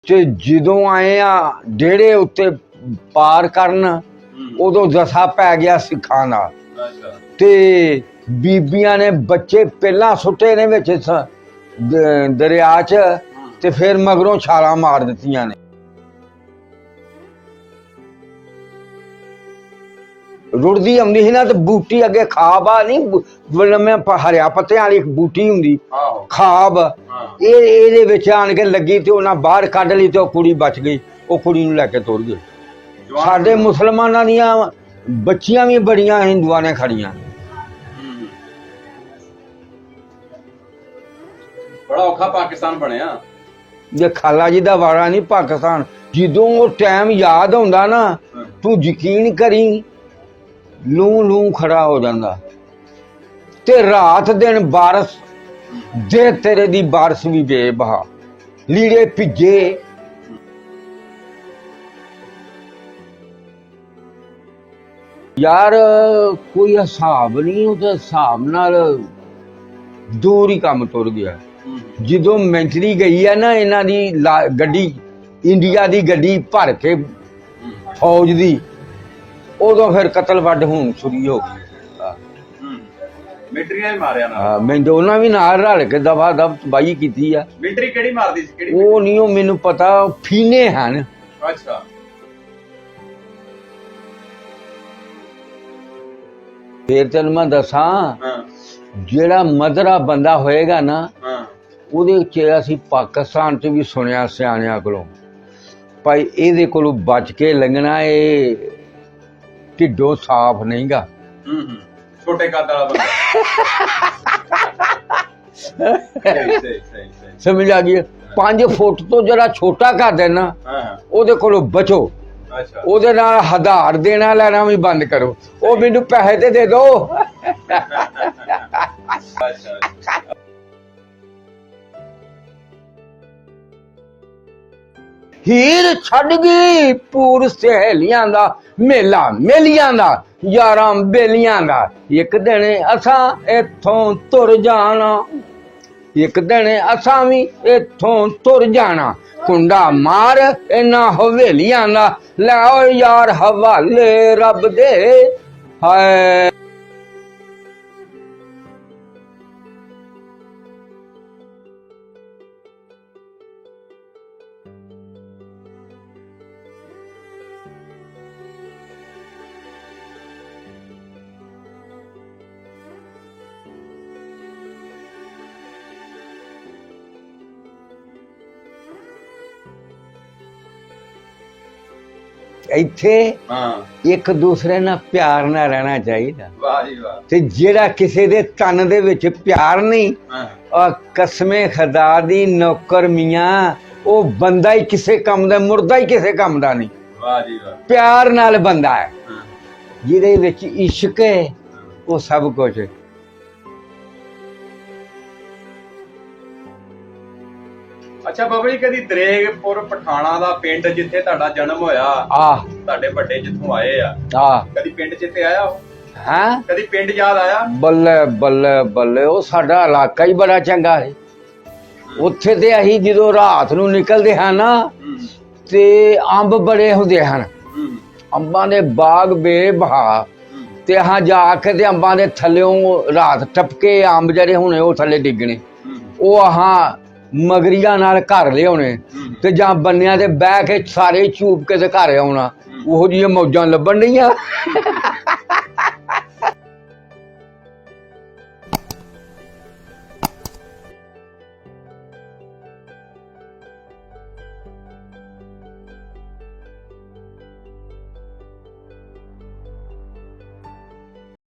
ਤੇ ਜਦੋਂ ਆਏ ਆ ਡੇੜੇ ਉੱਤੇ ਪਾਰ ਕਰਨ ਉਦੋਂ ਦਸਾ ਪੈ ਗਿਆ ਸਿੱਖਾਂ ਦਾ। ਤੇ ਬੀਬੀਆਂ ਨੇ ਬੱਚੇ ਪਹਿਲਾਂ ਸੁੱਟੇ ਨੇ ਵਿੱਚ ਦਰਿਆ 'ਚ ਤੇ ਫਿਰ ਮਗਰੋਂ ਛਾਲਾਂ ਮਾਰ ਦਿੱਤੀਆਂ ਨੇ। ਰੁੜਦੀ ਆਉਂਦੀ ਸੀ ਨਾ ਤੇ ਬੂਟੀ ਅੱਗੇ ਖਾਬ ਆ ਨਹੀਂ ਲੰਮੇ ਹਰਿਆ ਪੱਤਿਆਂ ਵਾਲੀ ਬੂਟੀ ਹੁੰਦੀ ਖਾਬ, ਇਹਦੇ ਵਿੱਚ ਆਣ ਕੇ ਲੱਗੀ ਤੇ ਉਹਨਾਂ ਬਾਹਰ ਕੱਢ ਲਈ ਤੇ ਉਹ ਕੁੜੀ ਬਚ ਗਈ। ਉਹ ਕੁੜੀ ਨੂੰ ਲੈ ਕੇ ਤੁਰ ਗਏ। ਸਾਡੇ ਮੁਸਲਮਾਨਾਂ ਦੀਆਂ ਬੱਚੀਆਂ ਵੀ ਬੜੀਆਂ ਹਿੰਦੂਆਂ ਨੇ ਖੜੀਆਂ। ਬੜਾ ਔਖਾ ਪਾਕਿਸਤਾਨ ਬਣਿਆ ਜੇ ਖਾਲਾ ਜੀ ਦਾ ਵਾਰਾ ਨਹੀਂ ਪਾਕਿਸਤਾਨ। ਜਦੋਂ ਉਹ ਟਾਈਮ ਯਾਦ ਆਉਂਦਾ ਨਾ ਤੂੰ ਯਕੀਨ ਕਰੀ ਲੂੰ ਲੂੰ ਖੜਾ ਹੋ ਜਾਂਦਾ। ਤੇ ਰਾਤ ਦਿਨ ਬਾਰਿਸ਼ ਦੇ ਤੇਰੇ ਦੀ ਬਾਰਿਸ਼ ਵੀ ਬੇਬਹਾ, ਲੀੜੇ ਭਿੱਜੇ। ਯਾਰ ਕੋਈ ਹਿਸਾਬ ਨਹੀਂ, ਉਹਦੇ ਹਿਸਾਬ ਨਾਲ ਦੂਰ ਹੀ ਕੰਮ ਤੁਰ ਗਿਆ। ਜਦੋਂ ਮੈਂਟਰੀ ਗਈ ਹੈ ਨਾ ਇਹਨਾਂ ਦੀ ਗੱਡੀ, ਇੰਡੀਆ ਦੀ ਗੱਡੀ ਭਰ ਕੇ ਫੌਜ ਦੀ, ਉਦੋਂ ਫਿਰ ਕਤਲ ਵੱਢ ਹੋਣ ਸ਼ੁਰੂ ਹੋ ਗਈ। ਮਿਲਟਰੀ ਨੇ ਮਾਰਿਆ ਨਾ, ਮੈਨੂੰ ਉਹਨਾਂ ਵੀ ਨਾਲ ਰਲ ਕੇ ਦਵਾ ਦਬ ਤਬਾਹੀ ਕੀਤੀ ਆ। ਮਿਲਟਰੀ ਕਿਹੜੀ ਮਾਰਦੀ ਸੀ? ਕਿਹੜੀ ਉਹ ਨਹੀਂ, ਉਹ ਮੈਨੂੰ ਪਤਾ, ਫੀਨੇ ਹਨ। ਅੱਛਾ। ਫੇਰ ਤੈਨੂੰ ਮੈਂ ਦੱਸਾਂ, ਜਿਹੜਾ ਮਧਰਾ ਬੰਦਾ ਹੋਏਗਾ ਨਾ ਉਹਦੇ ਚ ਅਸੀਂ ਪਾਕਿਸਤਾਨ ਚ ਵੀ ਸੁਣਿਆ ਸਿਆਣਿਆਂ ਕੋਲੋਂ, ਭਾਈ ਇਹਦੇ ਕੋਲੋਂ ਬਚ ਕੇ ਲੰਘਣਾ, ਇਹ ਢਿੱਡੋਂ ਸਾਫ਼ ਨਹੀਂਗਾ। ਛੋਟੇ ਕੱਦ ਵਾਲਾ ਬੰਦਾ। ਸਮਝ ਆ ਗਈ? 5 ਫੁੱਟ ਤੋਂ ਜਿਹੜਾ ਛੋਟਾ ਕਰ ਦੇਣਾ ਉਹਦੇ ਕੋਲੋਂ ਬਚੋ। ਉਹਦੇ ਨਾਲ ਹਜ਼ਾਰ ਦੇਣਾ ਲੈਣਾ ਵੀ ਬੰਦ ਕਰੋ। ਉਹ ਮੈਨੂੰ ਪੈਸੇ ਤੇ ਦੇ ਦੋ। ਹੀਰ ਛੱਡ ਗਈ ਪੂਰ ਸਹੇਲੀਆਂ ਦਾ, ਮੇਲਾ ਮੇਲੀਆਂ ਦਾ, ਯਾਰਾਂ ਬੇਲੀਆਂ ਦਾ। ਇੱਕ ਦਿਨ ਅਸਾਂ ਇੱਥੋਂ ਤੁਰ ਜਾਣਾ, ਇੱਕ ਦਿਨ ਅਸਾਂ ਵੀ ਇੱਥੋਂ ਤੁਰ ਜਾਣਾ। ਕੁੰਡਾ ਮਾਰ ਇਹਨਾਂ ਹਵੇਲੀਆਂ ਦਾ, ਲੈ ਯਾਰ ਹਵਾਲੇ ਰੱਬ ਦੇ। ਹਾਏ ਇੱਥੇ ਇੱਕ ਦੂਸਰੇ ਨਾਲ ਪਿਆਰ ਨਾਲ ਰਹਿਣਾ ਚਾਹੀਦਾ। ਵਾਹ ਜੀ ਵਾਹ। ਤੇ ਜਿਹੜਾ ਕਿਸੇ ਦੇ ਤਨ ਦੇ ਵਿੱਚ ਪਿਆਰ ਨਹੀਂ, ਕਸਮੇ ਖੁਦਾ ਦੀ ਨੌਕਰ ਮੀਆਂ, ਉਹ ਬੰਦਾ ਹੀ ਕਿਸੇ ਕੰਮ ਦਾ, ਮੁਰਦਾ ਹੀ ਕਿਸੇ ਕੰਮ ਦਾ ਨਹੀਂ। ਵਾਹ ਜੀ ਵਾਹ। ਪਿਆਰ ਨਾਲ ਬੰਦਾ ਹੈ, ਜਿਹਦੇ ਵਿੱਚ ਇਸ਼ਕ ਹੈ, ਉਹ ਸਭ ਕੁਝ। ਅੱਛਾ ਬਾਬਾ ਜੀ, ਕਦੀ ਦਰੇਗਪੁਰ ਪਠਾਣਾ ਦਾ ਪਿੰਡ ਜਿੱਥੇ ਤੁਹਾਡਾ ਜਨਮ ਹੋਇਆ, ਤੁਹਾਡੇ ਵੱਡੇ ਜਿੱਥੋਂ ਆਏ ਆ, ਕਦੀ ਪਿੰਡ ਜਿੱਥੇ ਆਇਆ ਉਹ? ਹਾਂ, ਕਦੀ ਪਿੰਡ ਯਾਦ ਆਇਆ? ਬੱਲੇ ਬੱਲੇ ਬੱਲੇ, ਉਹ ਸਾਡਾ ਇਲਾਕਾ ਹੀ ਬੜਾ ਚੰਗਾ ਹੈ। ਉੱਥੇ ਤੇ ਅਸੀਂ ਜਦੋਂ ਰਾਤ ਨੂੰ ਨਿਕਲਦੇ ਹਾਂ ਨਾ ਤੇ ਅੰਬ ਬੜੇ ਹੁੰਦੇ ਹਨ, ਅੰਬਾਂ ਦੇ ਬਾਗ ਬੇਬਹਾ। ਤੇ ਹਾਂ ਜਾ ਕੇ ਤੇ ਅੰਬਾਂ ਦੇ ਥੱਲਿਓਂ ਰਾਤ ਟਪਕੇ ਅੰਬ ਜਿਹੜੇ ਹੋਣੇ ਉਹ ਥੱਲੇ ਡਿੱਗਣੇ, ਉਹ ਹਾਂ ਮਗਰੀਆਂ ਨਾਲ ਘਰ ਲਿਆਉਣੇ ਤੇ ਜਾਂ ਬੰਨਿਆਂ ਤੇ ਬਹਿ ਕੇ ਸਾਰੇ ਝੂਪ ਕੇ ਤੇ ਘਰ ਆਉਣਾ। ਉਹੋ ਜਿਹੀਆਂ ਮੌਜਾਂ ਲੱਭਣ ਡਈਆਂ।